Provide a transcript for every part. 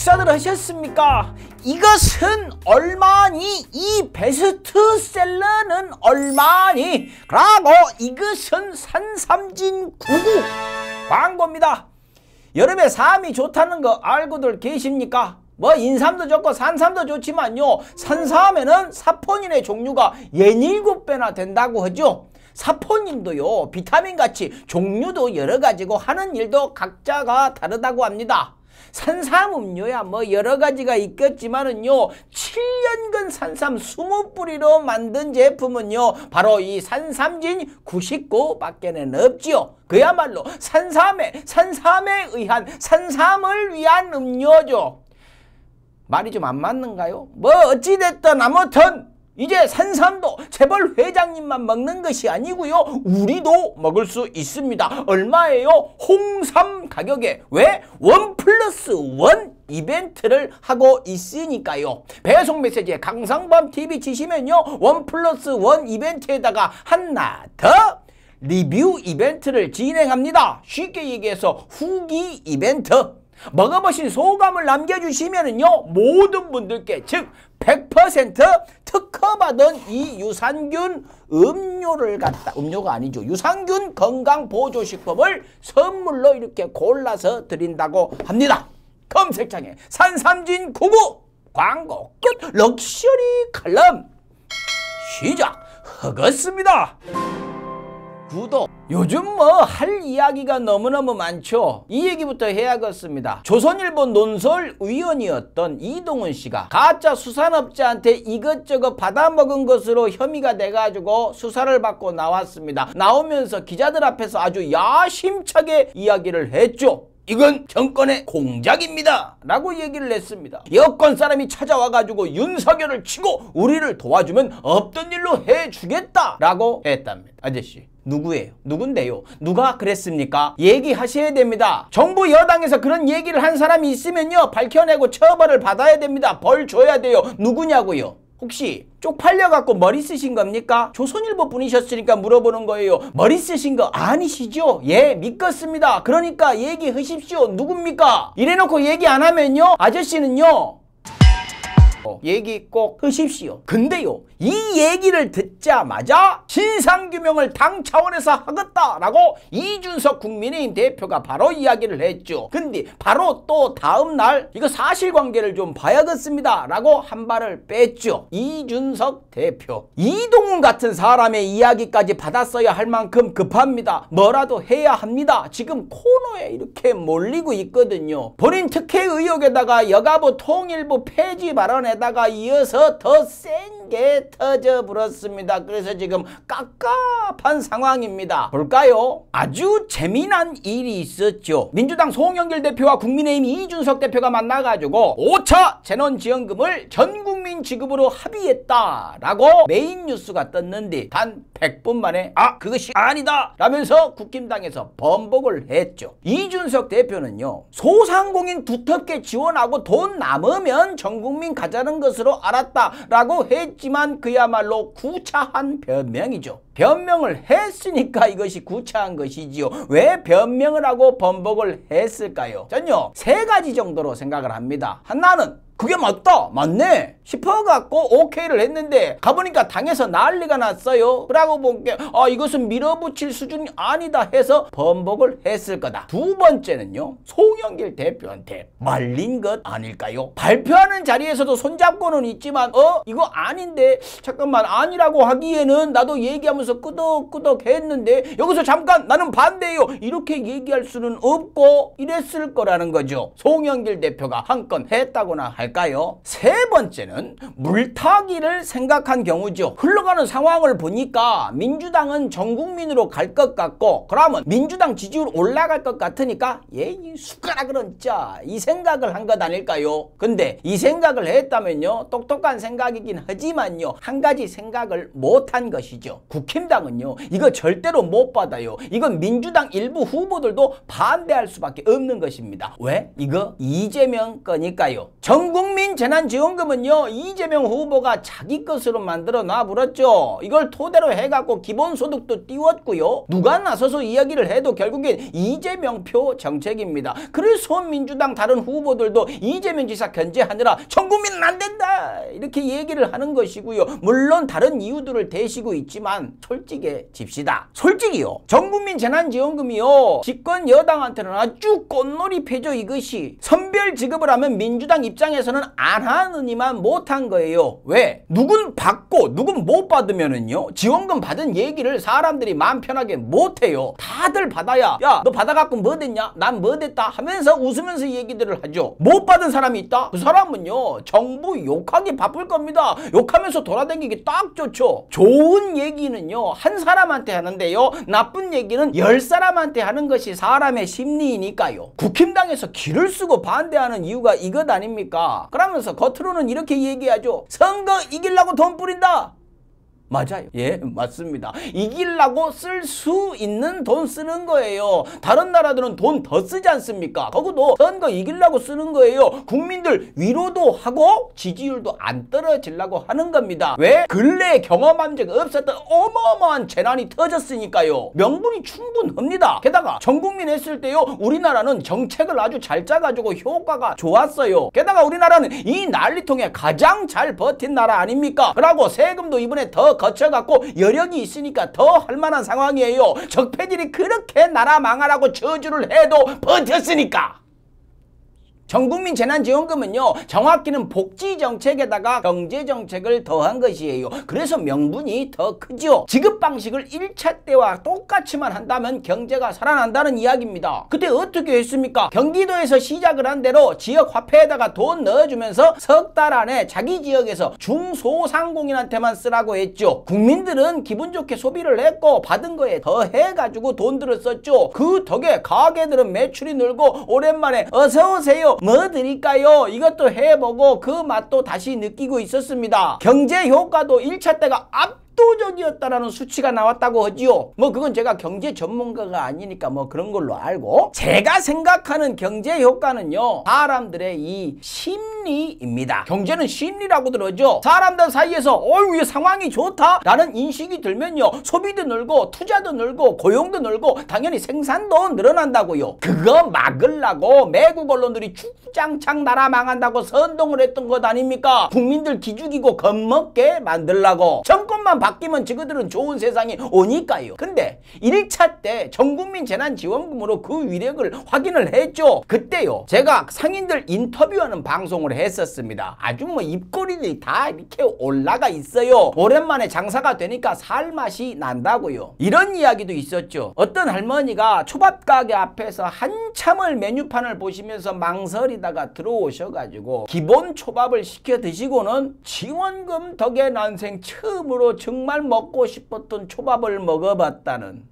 식사들 하셨습니까? 이것은 얼마니? 이 베스트셀러는 얼마니? 라고 이것은 산삼진 99 광고입니다. 여름에 삶이 좋다는 거 알고들 계십니까? 뭐 인삼도 좋고 산삼도 좋지만요, 산삼에는 사포닌의 종류가 17배나 된다고 하죠. 사포닌도요, 비타민같이 종류도 여러가지고 하는 일도 각자가 다르다고 합니다. 산삼 음료야 뭐 여러가지가 있겠지만은요, 7년근 산삼 20뿌리로 만든 제품은요 바로 이 산삼진 99밖에는 없지요. 그야말로 산삼에 의한, 산삼을 위한 음료죠. 말이 좀 안 맞는가요? 뭐 어찌됐든 아무튼 이제 산삼도 재벌 회장님만 먹는 것이 아니고요, 우리도 먹을 수 있습니다. 얼마예요? 홍삼 가격에. 왜? 1+1 이벤트를 하고 있으니까요. 배송 메시지에 강상범TV 치시면요, 1+1 이벤트에다가 하나 더 리뷰 이벤트를 진행합니다. 쉽게 얘기해서 후기 이벤트. 먹어보신 소감을 남겨주시면은요, 모든 분들께, 즉 100% 특허받은 이 유산균 음료를 갖다, 음료가 아니죠, 유산균 건강보조식품을 선물로 이렇게 골라서 드린다고 합니다. 검색창에 산삼진 99 광고 끝. 럭셔리 칼럼 시작하겠습니다. 구독. 요즘 뭐 할 이야기가 너무너무 많죠. 이 얘기부터 해야겠습니다. 조선일보 논설위원이었던 이동훈 씨가 가짜 수산업자한테 이것저것 받아먹은 것으로 혐의가 돼가지고 수사를 받고 나왔습니다. 나오면서 기자들 앞에서 아주 야심차게 이야기를 했죠. 이건 정권의 공작입니다 라고 얘기를 했습니다. 여권 사람이 찾아와가지고 윤석열을 치고 우리를 도와주면 없던 일로 해주겠다 라고 했답니다. 아저씨 누구예요? 누군데요? 누가 그랬습니까? 얘기하셔야 됩니다. 정부 여당에서 그런 얘기를 한 사람이 있으면요, 밝혀내고 처벌을 받아야 됩니다. 벌 줘야 돼요. 누구냐고요? 혹시 쪽팔려갖고 머리 쓰신 겁니까? 조선일보 분이셨으니까 물어보는 거예요. 머리 쓰신 거 아니시죠? 예, 믿겠습니다. 그러니까 얘기하십시오. 누굽니까? 이래놓고 얘기 안 하면요, 아저씨는요, 얘기 꼭 하십시오. 근데요, 이 얘기를 듣자마자 진상규명을 당 차원에서 하겠다라고 이준석 국민의힘 대표가 바로 이야기를 했죠. 근데 바로 또 다음날 이거 사실관계를 좀 봐야겠습니다 라고 한 발을 뺐죠. 이준석 대표. 이동훈 같은 사람의 이야기까지 받았어야 할 만큼 급합니다. 뭐라도 해야 합니다. 지금 코너에 이렇게 몰리고 있거든요. 본인 특혜 의혹에다가 여가부 통일부 폐지 발언에다가 이어서 더 센 게 터져 불었습니다. 그래서 지금 깝깝한 상황입니다. 볼까요? 아주 재미난 일이 있었죠. 민주당 송영길 대표와 국민의힘 이준석 대표가 만나가지고 5차 재난지원금을 전국민 지급으로 합의했다라고 메인 뉴스가 떴는데 단 100분 만에 그것이 아니다 라면서 국힘당에서 번복을 했죠. 이준석 대표는요, 소상공인 두텁게 지원하고 돈 남으면 전국민 가자는 것으로 알았다라고 했지만 그야말로 구차한 변명이죠. 변명을 했으니까 이것이 구차한 것이지요. 왜 변명을 하고 번복을 했을까요? 전요, 세 가지 정도로 생각을 합니다. 하나는 그게 맞다, 맞네 싶어갖고 오케이를 했는데 가보니까 당에서 난리가 났어요. 그러고 보니까 이것은 밀어붙일 수준이 아니다 해서 번복을 했을 거다. 두 번째는요, 송영길 대표한테 말린 것 아닐까요? 발표하는 자리에서도 손잡고는 있지만 이거 아닌데, 잠깐만, 아니라고 하기에는 나도 얘기하면서 끄덕끄덕 했는데 여기서 잠깐 나는 반대예요 이렇게 얘기할 수는 없고 이랬을 거라는 거죠. 송영길 대표가 한 건 했다고나 할까요? 세 번째는 물타기를 생각한 경우죠. 흘러가는 상황을 보니까 민주당은 전 국민으로 갈 것 같고, 그러면 민주당 지지율 올라갈 것 같으니까 이 숟가락을 얹자, 이 생각을 한 것 아닐까요? 근데 이 생각을 했다면요, 똑똑한 생각이긴 하지만요, 한 가지 생각을 못한 것이죠. 국힘당은요, 이거 절대로 못 받아요. 이건 민주당 일부 후보들도 반대할 수밖에 없는 것입니다. 왜? 이거 이재명 거니까요. 전 국민 재난지원금은요, 이재명 후보가 자기 것으로 만들어 놔버렸죠. 이걸 토대로 해갖고 기본소득도 띄웠고요. 누가 나서서 이야기를 해도 결국엔 이재명표 정책입니다. 그래서 민주당 다른 후보들도 이재명 지사 견제하느라 전 국민은 안 된다 이렇게 얘기를 하는 것이고요. 물론 다른 이유들을 대시고 있지만 솔직해집시다. 솔직히요. 전국민 재난지원금이요. 집권 여당한테는 아주 꽃놀이패죠. 이것이 선별 지급을 하면 민주당 입장에서는 안 하느니만 못한 거예요. 왜? 누군 받고 누군 못 받으면은요 지원금 받은 얘기를 사람들이 마음 편하게 못해요. 다들 받아야 야 너 받아갖고 뭐 됐냐? 난 뭐 됐다 하면서 웃으면서 얘기들을 하죠. 못 받은 사람이 있다? 그 사람은요 정부 욕하기 바쁠 겁니다. 욕하면서 돌아다니기 딱 좋죠. 좋은 얘기는요 한 사람한테 하는데요 나쁜 얘기는 10사람한테 하는 것이 사람의 심리이니까요. 국힘당에서 기를 쓰고 반대하는 이유가 이것 아닙니까? 그러면서 겉으로는 이렇게 얘기하죠. 선거 이기려고 돈 뿌린다. 맞아요. 예, 맞습니다. 이기려고 쓸 수 있는 돈 쓰는 거예요. 다른 나라들은 돈 더 쓰지 않습니까? 거기도 선거 이기려고 쓰는 거예요. 국민들 위로도 하고 지지율도 안 떨어지려고 하는 겁니다. 왜? 근래에 경험한 적 없었던 어마어마한 재난이 터졌으니까요. 명분이 충분합니다. 게다가 전 국민 했을 때요 우리나라는 정책을 아주 잘 짜가지고 효과가 좋았어요. 게다가 우리나라는 이 난리통에 가장 잘 버틴 나라 아닙니까? 그러고 세금도 이번에 더 거쳐갖고 여력이 있으니까 더 할만한 상황이에요. 적폐들이 그렇게 나라 망하라고 저주를 해도 버텼으니까. 전국민 재난지원금은요 정확히는 복지정책에다가 경제정책을 더한 것이에요. 그래서 명분이 더 크죠. 지급 방식을 1차 때와 똑같이만 한다면 경제가 살아난다는 이야기입니다. 그때 어떻게 했습니까? 경기도에서 시작을 한 대로 지역화폐에다가 돈 넣어주면서 석 달 안에 자기 지역에서 중소상공인한테만 쓰라고 했죠. 국민들은 기분 좋게 소비를 했고 받은 거에 더 해가지고 돈들을 썼죠. 그 덕에 가게들은 매출이 늘고 오랜만에 어서오세요 뭐 드릴까요? 이것도 해보고 그 맛도 다시 느끼고 있었습니다. 경제 효과도 1차 때가 압도적이었다라는 수치가 나왔다고 하지요. 뭐 그건 제가 경제 전문가가 아니니까 뭐 그런 걸로 알고, 제가 생각하는 경제 효과는요 사람들의 이 심리입니다. 경제는 심리라고 들어죠. 사람들 사이에서 어휴 상황이 좋다 라는 인식이 들면요 소비도 늘고 투자도 늘고 고용도 늘고 당연히 생산도 늘어난다고요. 그거 막으려고 매국 언론들이 주장창 나라 망한다고 선동을 했던 것 아닙니까? 국민들 기죽이고 겁먹게 만들라고. 정권만 바뀌면 저그들은 좋은 세상이 오니까요. 근데 1차 때 전국민 재난지원금으로 그 위력을 확인을 했죠. 그때요 제가 상인들 인터뷰하는 방송을 했었습니다. 아주 뭐 입꼬리들이 다 이렇게 올라가 있어요. 오랜만에 장사가 되니까 살맛이 난다고요. 이런 이야기도 있었죠. 어떤 할머니가 초밥 가게 앞에서 한참을 메뉴판을 보시면서 망설이다가 들어오셔가지고 기본 초밥을 시켜 드시고는 지원금 덕에 난생 처음으로 정말 먹고 싶었던 초밥을 먹어봤다는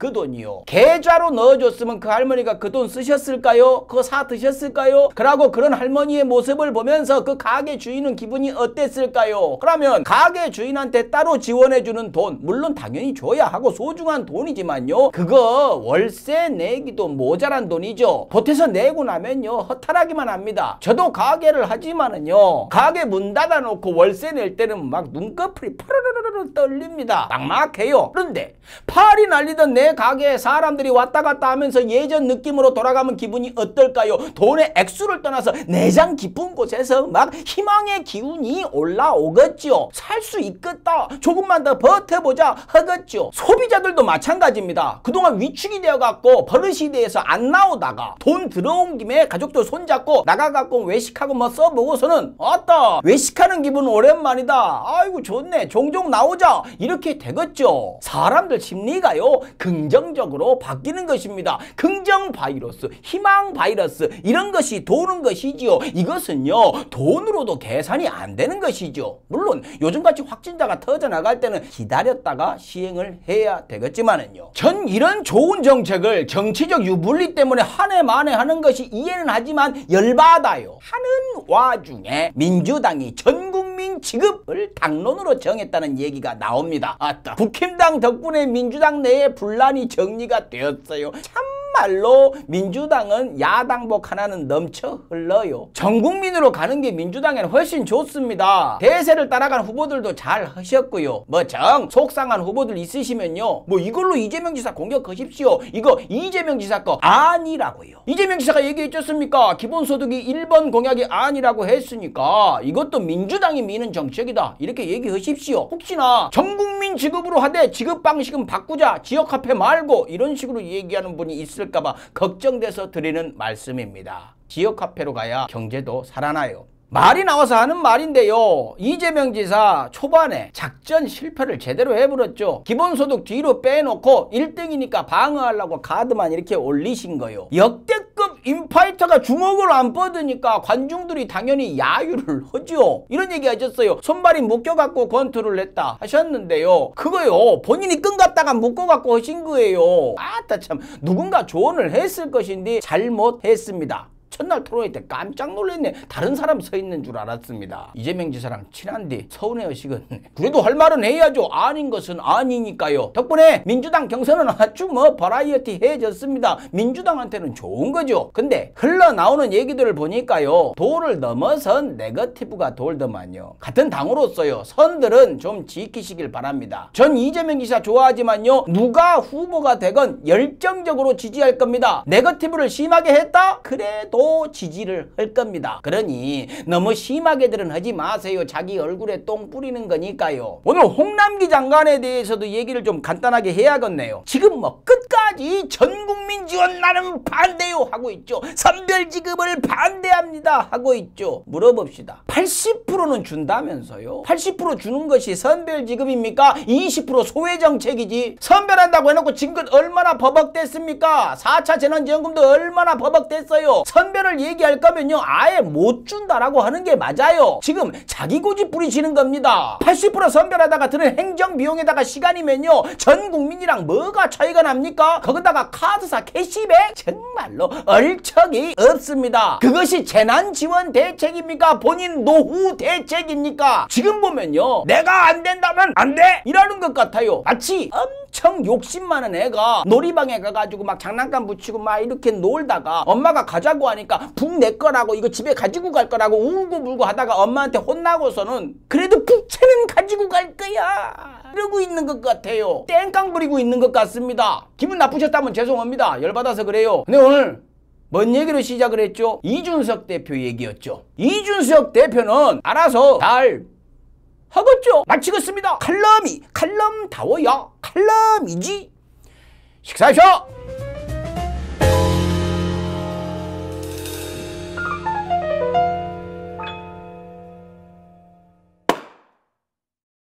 그 돈이요. 계좌로 넣어줬으면 그 할머니가 그 돈 쓰셨을까요? 그거 사 드셨을까요? 그러고 그런 할머니의 모습을 보면서 그 가게 주인은 기분이 어땠을까요? 그러면 가게 주인한테 따로 지원해주는 돈, 물론 당연히 줘야 하고 소중한 돈이지만요 그거 월세 내기도 모자란 돈이죠. 보태서 내고 나면요 허탈하기만 합니다. 저도 가게를 하지만은요 가게 문 닫아놓고 월세 낼 때는 막 눈꺼풀이 파르르르르 떨립니다. 막막해요. 그런데 팔이 날리던 내 가게에 사람들이 왔다 갔다 하면서 예전 느낌으로 돌아가면 기분이 어떨까요? 돈의 액수를 떠나서 내장 깊은 곳에서 막 희망의 기운이 올라오겠죠. 살 수 있겠다, 조금만 더 버텨보자 하겠죠. 소비자들도 마찬가지입니다. 그동안 위축이 되어갖고 버릇이 돼서 안 나오다가 돈 들어온 김에 가족들 손잡고 나가갖고 외식하고 뭐 써보고서는 아따 외식하는 기분 오랜만이다, 아이고 좋네, 종종 나오자, 이렇게 되겠죠. 사람들 심리가요 긍정적으로 바뀌는 것입니다. 긍정 바이러스, 희망 바이러스, 이런 것이 도는 것이지요. 이것은요 돈으로도 계산이 안 되는 것이죠. 물론 요즘같이 확진자가 터져나갈 때는 기다렸다가 시행을 해야 되겠지만은요 전 이런 좋은 정책을 정치적 유불리 때문에 한 해 만에 하는 것이 이해는 하지만 열받아요. 하는 와중에 민주당이 전국민 지급을 당론으로 정했다는 얘기가 나옵니다. 아따, 국힘당 덕분에 민주당 내에 분란이 정리가 되었어요. 참 정말로 민주당은 야당복 하나는 넘쳐 흘러요. 전 국민으로 가는 게 민주당에는 훨씬 좋습니다. 대세를 따라간 후보들도 잘 하셨고요. 뭐 정 속상한 후보들 있으시면요, 뭐 이걸로 이재명 지사 공격하십시오. 이거 이재명 지사 거 아니라고요. 이재명 지사가 얘기했잖습니까? 기본소득이 1번 공약이 아니라고 했으니까 이것도 민주당이 미는 정책이다, 이렇게 얘기하십시오. 혹시나 전국민 지급으로 하되 지급 방식은 바꾸자, 지역화폐 말고, 이런 식으로 얘기하는 분이 있을까봐 걱정돼서 드리는 말씀입니다. 지역화폐로 가야 경제도 살아나요. 말이 나와서 하는 말인데요, 이재명 지사 초반에 작전 실패를 제대로 해버렸죠. 기본소득 뒤로 빼놓고 1등이니까 방어하려고 카드만 이렇게 올리신 거요. 역대급 인파이터가 주먹을 안 뻗으니까 관중들이 당연히 야유를 하죠. 이런 얘기 하셨어요. 손발이 묶여갖고 권투를 했다 하셨는데요, 그거요 본인이 끈 갖다가 묶어갖고 하신 거예요. 아따 참, 누군가 조언을 했을 것인데 잘못했습니다. 첫날 토론회 때 깜짝 놀랐네. 다른 사람 서 있는 줄 알았습니다. 이재명 지사랑 친한데 서운해하시겠네. 그래도 할 말은 해야죠. 아닌 것은 아니니까요. 덕분에 민주당 경선은 아주 뭐 버라이어티해졌습니다. 민주당한테는 좋은 거죠. 근데 흘러나오는 얘기들을 보니까요, 도를 넘어선 네거티브가 돌더만요. 같은 당으로서요, 선들은 좀 지키시길 바랍니다. 전 이재명 지사 좋아하지만요, 누가 후보가 되건 열정적으로 지지할 겁니다. 네거티브를 심하게 했다? 그래도 지지를 할 겁니다. 그러니 너무 심하게들은 하지 마세요. 자기 얼굴에 똥 뿌리는 거니까요. 오늘 홍남기 장관에 대해서도 얘기를 좀 간단하게 해야겠네요. 지금 뭐 끝까지 전국민 지원 나는 반대요 하고 있죠. 선별지급을 반대합니다 하고 있죠. 물어봅시다. 80%는 준다면서요? 80% 주는 것이 선별지급입니까? 20% 소외정책이지. 선별한다고 해놓고 지금껏 얼마나 버벅댔습니까? 4차 재난지원금도 얼마나 버벅댔어요. 선별을 얘기할 거면요, 아예 못 준다라고 하는 게 맞아요. 지금 자기 고집 부리시는 겁니다. 80% 선별하다가 드는 행정비용에다가 시간이면요, 전 국민이랑 뭐가 차이가 납니까? 거기다가 카드사 캐시백? 정말로 얼척이 없습니다. 그것이 재난지원 대책입니까? 본인 노후 대책입니까? 지금 보면요, 내가 안 된다면 안 돼! 이라는 것 같아요. 마치 엄청 욕심 많은 애가 놀이방에 가가지고 막 장난감 붙이고 막 이렇게 놀다가 엄마가 가자고 하니까 북 내 거라고, 이거 집에 가지고 갈 거라고 울고 불고 하다가 엄마한테 혼나고서는 그래도 북채는 가지고 갈 거야 이러고 있는 것 같아요. 땡깡 부리고 있는 것 같습니다. 기분 나쁘셨다면 죄송합니다. 열받아서 그래요. 근데 오늘 뭔 얘기로 시작을 했죠? 이준석 대표 얘기였죠. 이준석 대표는 알아서 잘 하겠죠. 마치겠습니다. 칼럼다워야 칼럼이지. 식사하셔.